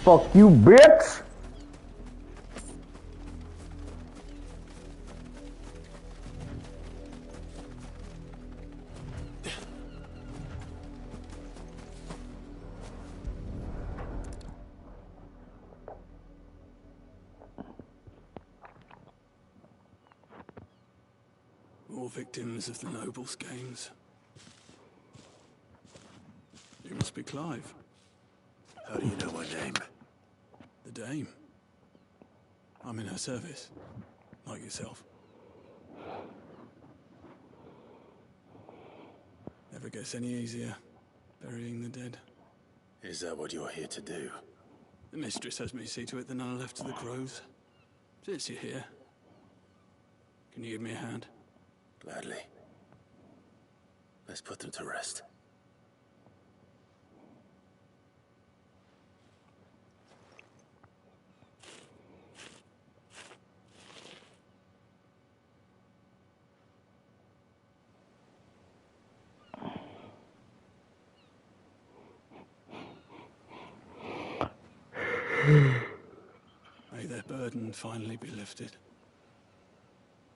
A: Fuck you, bitch!
N: More victims of the nobles' games. You must be Clive.
B: How do you know my name?
N: The Dame. I'm in her service, like yourself. Never gets any easier, burying the dead.
B: Is that what you're here to do?
N: The mistress has me see to it that none are left to the crows. Since you're here, can you give me a hand?
B: Gladly. Let's put them to rest.
N: May their burden finally be lifted.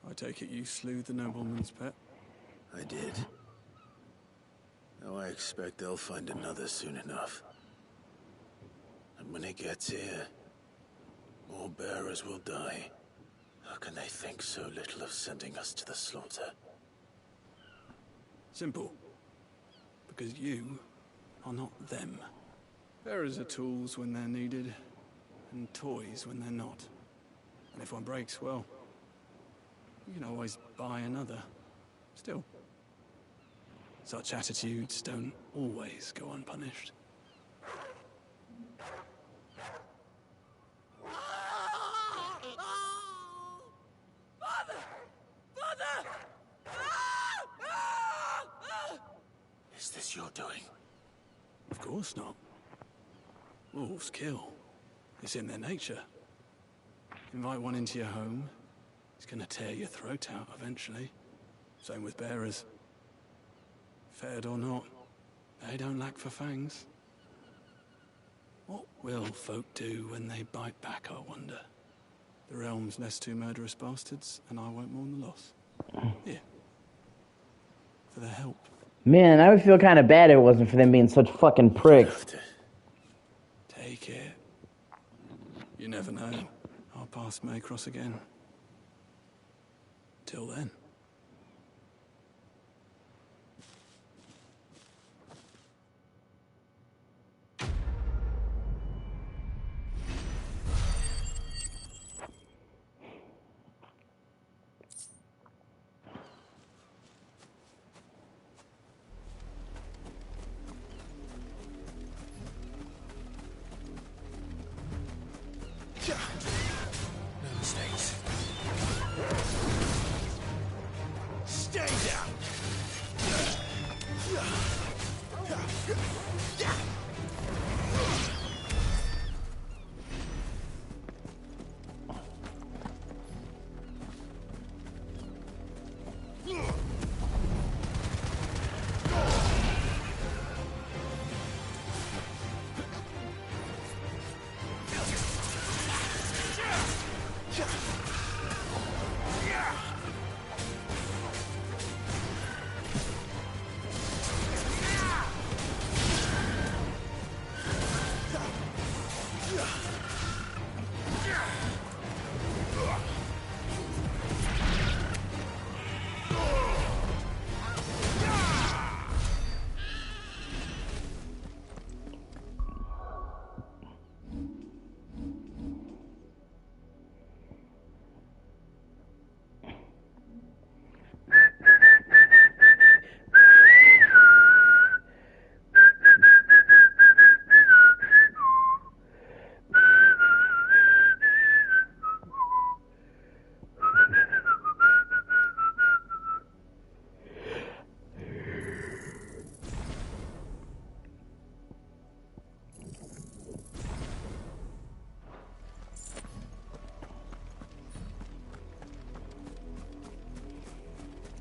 N: I take it you slew the nobleman's pet?
B: I did. Now I expect they'll find another soon enough. And when it gets here, more bearers will die. How can they think so little of sending us to the slaughter?
N: Simple. Because you are not them. Bearers are tools when they're needed, and toys when they're not. And if one breaks, well, you can always buy another. Still, such attitudes don't always go unpunished.
H: Father! Father!
B: Is this your doing?
N: Of course not. Wolves kill. It's in their nature. Invite one into your home, he's gonna tear your throat out eventually. Same with bearers. Fed or not, they don't lack for fangs. What Will folk do when they bite back, I wonder? The realm's less two murderous bastards, and I won't mourn the loss. Here. For their help.
A: Man, I would feel kind of bad if it wasn't for them being such fucking pricks.
N: Take it. You never know. Our paths may cross again. Till then.
L: No mistakes. Stay down.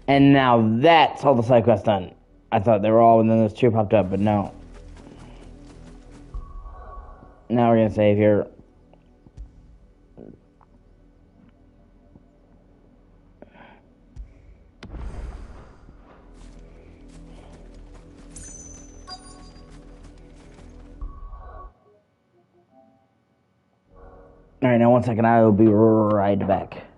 A: And now that's all the side quests done. I thought they were all, and then those two popped up, but no. Now we're gonna save here. Alright, now 1 second, I will be right back.